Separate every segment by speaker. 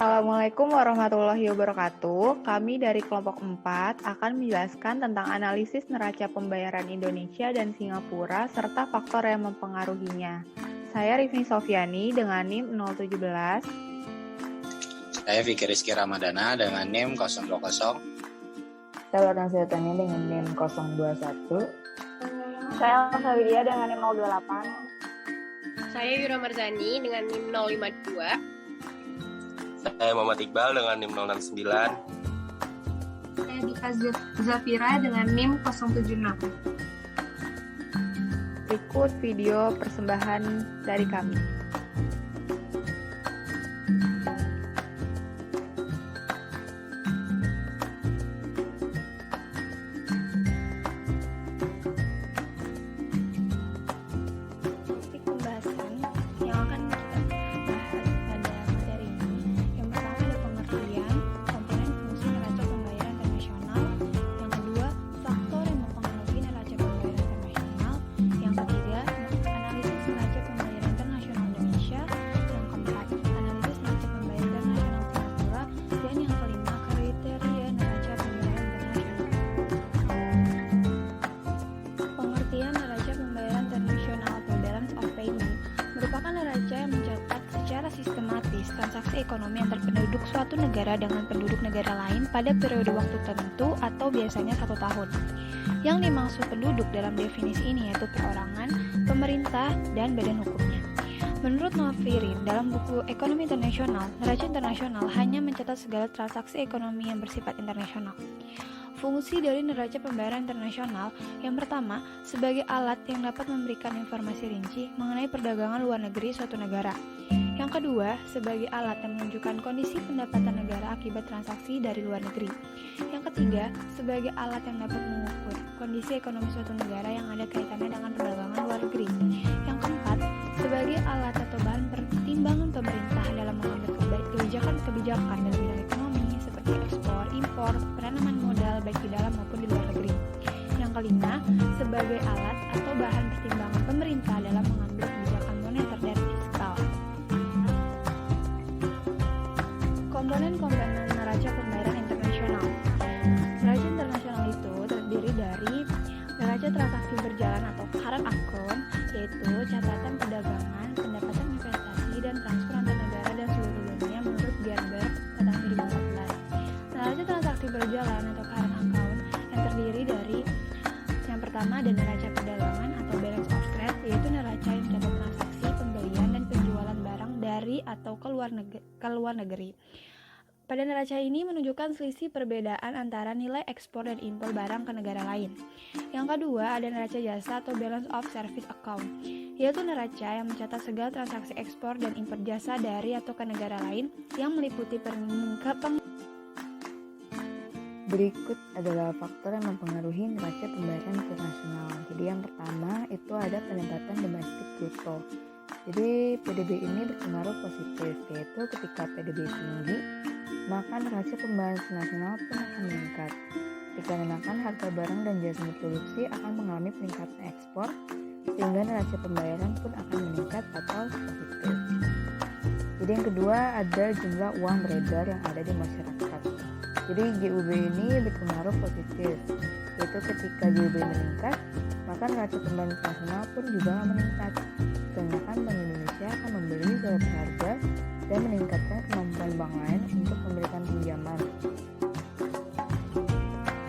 Speaker 1: Assalamualaikum warahmatullahi wabarakatuh. Kami dari kelompok 4 akan menjelaskan tentang analisis neraca pembayaran Indonesia dan Singapura serta faktor yang mempengaruhinya. Saya Rifni Sofiani dengan NIM 017.
Speaker 2: Saya Fikri Rizky Ramadana dengan NIM 020.
Speaker 3: Saya Warna Sehatani dengan NIM 021.
Speaker 4: Saya Elsa Widya dengan NIM 028.
Speaker 5: Saya Yura Marzani dengan NIM 052.
Speaker 6: Saya Muhammad Iqbal dengan NIM 069.
Speaker 7: Saya Dika Zafira dengan NIM 076.
Speaker 1: Berikut video persembahan dari kami. Topik pembahasan yang akan kita bahas pada materi ini, yang pertama ada pengertian komponen fungsi neraca pembayaran internasional, yang kedua faktor yang mempengaruhi neraca pembayaran internasional, yang ketiga analisis neraca pembayaran internasional Indonesia, yang keempat analisis neraca pembayaran internasional Singapura, dan yang kelima kriteria neraca pembayaran internasional. Pengertian neraca pembayaran internasional atau balance of payment merupakan neraca yang mencatat secara sistematis transaksi ekonomi antar penduduk suatu negara dengan penduduk negara lain pada periode waktu tertentu atau biasanya 1 tahun. Yang dimaksud penduduk dalam definisi ini yaitu perorangan, pemerintah, dan badan hukumnya. Menurut Noah Firin, dalam buku Ekonomi Internasional, neraca internasional hanya mencatat segala transaksi ekonomi yang bersifat internasional. Fungsi dari neraca pembayaran internasional yang pertama, sebagai alat yang dapat memberikan informasi rinci mengenai perdagangan luar negeri suatu negara. Yang kedua, sebagai alat yang menunjukkan kondisi pendapatan negara akibat transaksi dari luar negeri. Yang ketiga, sebagai alat yang dapat mengukur kondisi ekonomi suatu negara yang ada kaitannya dengan perdagangan luar negeri. Yang keempat, sebagai alat atau bahan pertimbangan pemerintah dalam mengambil kebijakan dalam bidang ekonomi seperti ekspor, impor, penanaman modal baik di dalam maupun di luar negeri. Yang kelima, sebagai alat atau bahan pertimbangan pemerintah dalam mengambil kebijakan moneter dan fiskal. Komponen-komponen neraca pembayaran internasional. Neraca internasional itu terdiri dari neraca transaksi berjalan atau current account, yaitu catatan perdagangan, pendapatan investasi, dan transfer antar negara dan seluruh dunia menurut Gerber tahun 2014. Neraca transaksi berjalan atau current account yang terdiri dari yang pertama ada neraca perdagangan atau balance of trade, yaitu neraca yang mencatat transaksi pembelian dan penjualan barang dari atau ke luar negeri. Pada neraca ini menunjukkan selisih perbedaan antara nilai ekspor dan impor barang ke negara lain. Yang kedua ada neraca jasa atau balance of service account, yaitu neraca yang mencatat segala transaksi ekspor dan impor jasa dari atau ke negara lain yang meliputi
Speaker 3: Berikut adalah faktor yang mempengaruhi neraca pembayaran internasional. Jadi yang pertama itu ada pendapatan domestik bruto. Jadi PDB ini berpengaruh positif, yaitu ketika PDB tinggi, maka neraca pembayaran internasional pun akan meningkat. Dikarenakan harga barang dan jasa produksi akan mengalami peningkatan ekspor, sehingga neraca pembayaran pun akan meningkat atau positif. Jadi yang kedua ada jumlah uang beredar yang ada di masyarakat. Jadi GUB ini berpengaruh positif, yaitu ketika GUB meningkat, maka neraca pembayaran internasional pun juga meningkat. Dikarenakan Bank Indonesia akan membeli surat harga dan meningkatkan kemampuan bank lain untuk memberikan pinjaman.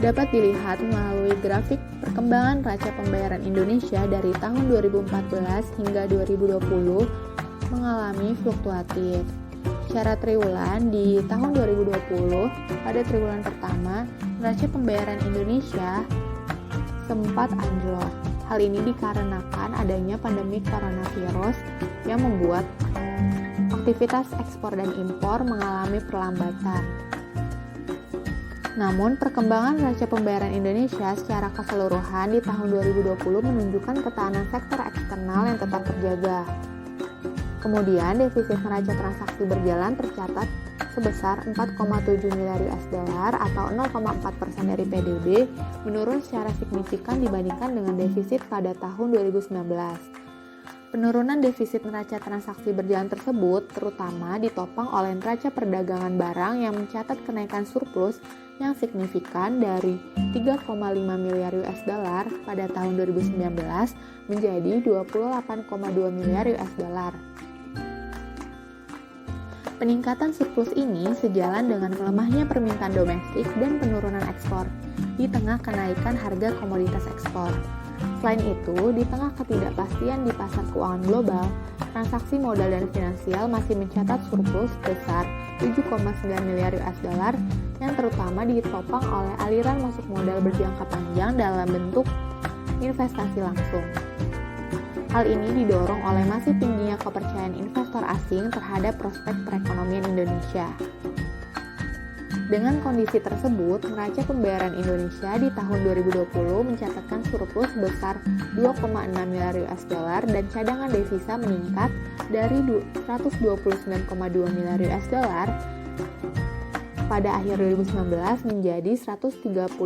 Speaker 1: Dapat dilihat melalui grafik perkembangan neraca pembayaran Indonesia dari tahun 2014 hingga 2020 mengalami fluktuatif. Secara triwulan di tahun 2020, pada triwulan pertama, neraca pembayaran Indonesia sempat anjlok. Hal ini dikarenakan adanya pandemi coronavirus yang membuat aktivitas ekspor dan impor mengalami perlambatan. Namun, perkembangan neraca pembayaran Indonesia secara keseluruhan di tahun 2020 menunjukkan ketahanan sektor eksternal yang tetap terjaga. Kemudian, defisit neraca transaksi berjalan tercatat sebesar 4,7 miliar US dollar atau 0,4% dari PDB, menurun secara signifikan dibandingkan dengan defisit pada tahun 2019.
Speaker 3: Penurunan defisit neraca transaksi berjalan tersebut terutama ditopang oleh neraca perdagangan barang yang mencatat kenaikan surplus yang signifikan dari 3,5 miliar US dollar pada tahun 2019 menjadi 28,2 miliar US dollar. Peningkatan surplus ini sejalan dengan melemahnya permintaan domestik dan penurunan ekspor di tengah kenaikan harga komoditas ekspor. Selain itu, di tengah ketidakpastian di pasar keuangan global, transaksi modal dan finansial masih mencatat surplus sebesar 7,9 miliar US dollar yang terutama ditopang oleh aliran masuk modal berjangka panjang dalam bentuk investasi langsung. Hal ini didorong oleh masih tingginya kepercayaan investor asing terhadap prospek perekonomian Indonesia. Dengan kondisi tersebut, neraca pembayaran Indonesia di tahun 2020 mencatatkan surplus sebesar 2,6 miliar US dollar dan cadangan devisa meningkat dari 129,2 miliar US dollar pada akhir 2019 menjadi 135,9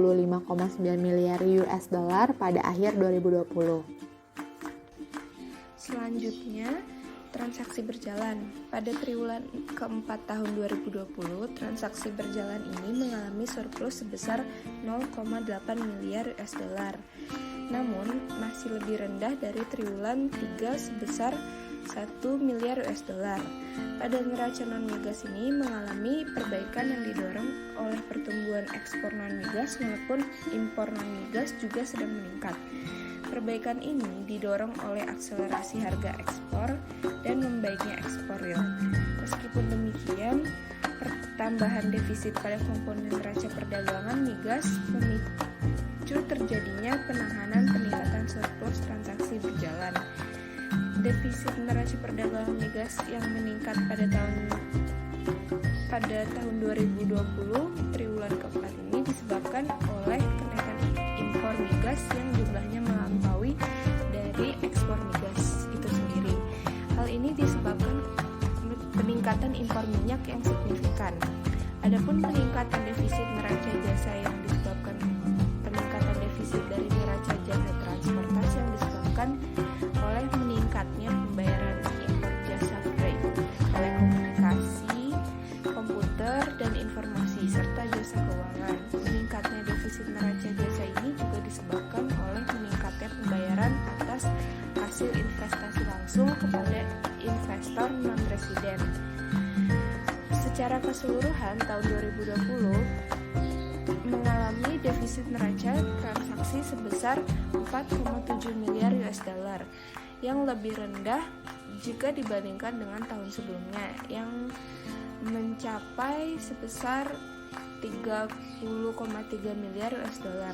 Speaker 3: miliar US dollar pada akhir 2020.
Speaker 1: Selanjutnya, transaksi berjalan. Pada triwulan keempat tahun 2020, transaksi berjalan ini mengalami surplus sebesar 0,8 miliar US dollar. Namun, masih lebih rendah dari triwulan 3 sebesar 1 miliar US dollar. Pada neraca non-migas ini mengalami perbaikan yang didorong oleh pertumbuhan ekspor non-migas maupun impor non-migas juga sedang meningkat. Perbaikan ini didorong oleh akselerasi harga ekspor dan membaiknya ekspor real. Meskipun demikian, pertambahan defisit pada komponen neraca perdagangan migas memicu terjadinya penahanan peningkatan surplus transaksi berjalan. Defisit neraca perdagangan migas yang meningkat pada tahun 2020 triwulan keempat ini disebabkan oleh kenaikan impor migas yang jumlahnya melampaui dari ekspor migas itu sendiri. Hal ini disebabkan peningkatan impor minyak yang signifikan. Adapun peningkatan defisit neraca jasa yang disebabkan peningkatan defisit dari neraca jasa transportasi yang disebabkan oleh meningkatnya pembayaran impor jasa freight, telekomunikasi, komputer dan informasi serta jasa keuangan. Meningkatnya defisit neraca jasa ini juga disebabkan oleh meningkatnya pembayaran atas hasil investasi langsung kepada investor non-residen. Secara keseluruhan tahun 2020 mengalami defisit neraca transaksi sebesar 4,7 miliar US dollar yang lebih rendah jika dibandingkan dengan tahun sebelumnya yang mencapai sebesar 30,3 miliar US dollar.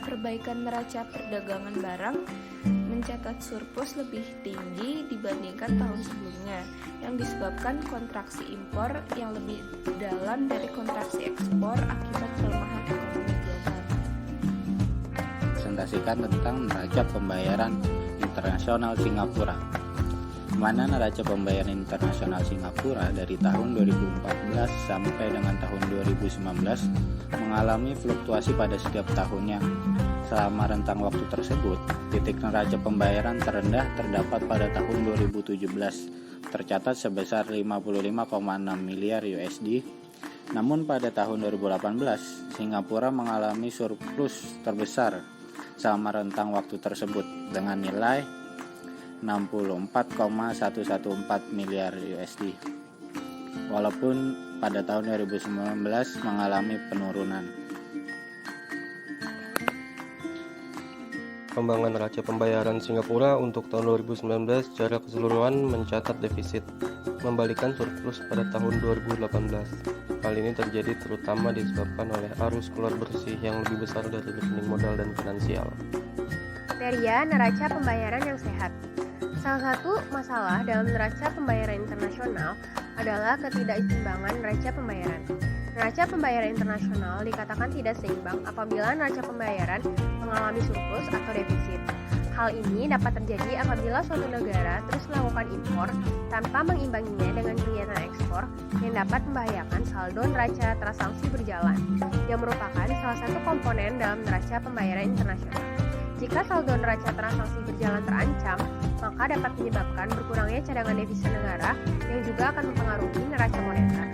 Speaker 1: Perbaikan neraca perdagangan barang mencatat surplus lebih tinggi dibandingkan tahun sebelumnya yang disebabkan kontraksi impor yang lebih dalam dari kontraksi ekspor akibat pelemahan ekonomi global.
Speaker 2: Presentasikan tentang neraca pembayaran internasional Singapura. Mana neraca pembayaran internasional Singapura dari tahun 2014 sampai dengan tahun 2019 mengalami fluktuasi pada setiap tahunnya. Selama rentang waktu tersebut, titik neraca pembayaran terendah terdapat pada tahun 2017, tercatat sebesar 55,6 miliar USD. Namun pada tahun 2018, Singapura mengalami surplus terbesar selama rentang waktu tersebut dengan nilai 64,114 miliar USD. Walaupun pada tahun 2019 mengalami penurunan.
Speaker 6: Perkembangan neraca pembayaran Singapura untuk tahun 2019 secara keseluruhan mencatat defisit, membalikan surplus pada tahun 2018. Hal ini terjadi terutama disebabkan oleh arus keluar bersih yang lebih besar dari rekening modal dan finansial.
Speaker 5: Kriteria neraca pembayaran yang sehat. Salah satu masalah dalam neraca pembayaran internasional adalah ketidakseimbangan neraca pembayaran. Neraca pembayaran internasional dikatakan tidak seimbang apabila neraca pembayaran mengalami surplus atau defisit. Hal ini dapat terjadi apabila suatu negara terus melakukan impor tanpa mengimbanginya dengan kegiatan ekspor yang dapat membahayakan saldo neraca transaksi berjalan, yang merupakan salah satu komponen dalam neraca pembayaran internasional. Jika saldo neraca transaksi berjalan terancam, maka dapat menyebabkan berkurangnya cadangan devisa negara yang juga akan mempengaruhi neraca moneter.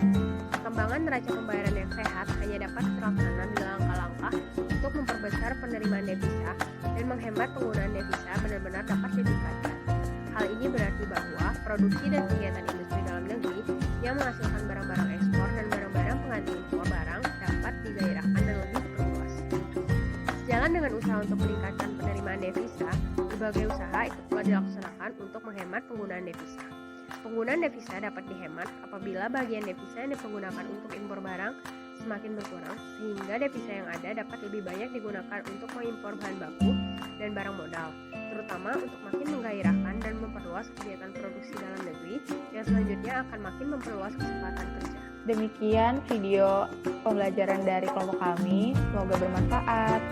Speaker 5: Perkembangan neraca pembayaran yang sehat hanya dapat terlaksana bila langkah-langkah untuk memperbesar penerimaan devisa dan menghemat penggunaan devisa benar-benar dapat ditingkatkan. Hal ini berarti bahwa produksi dan kegiatan industri dalam negeri yang menghasilkan barang-barang ekspor dan barang-barang pengganti impor barang dapat digairahkan dan lebih diperluas. Sejalan dengan usaha untuk meningkatkan penerimaan devisa, berbagai usaha ikut pula dilaksanakan untuk menghemat penggunaan devisa. Penggunaan devisa dapat dihemat apabila bagian devisa yang dipergunakan untuk impor barang semakin berkurang, sehingga devisa yang ada dapat lebih banyak digunakan untuk mengimpor bahan baku dan barang modal, terutama untuk makin menggairahkan dan memperluas kegiatan produksi dalam negeri yang selanjutnya akan makin memperluas kesempatan kerja.
Speaker 4: Demikian video pembelajaran dari kelompok kami. Semoga bermanfaat.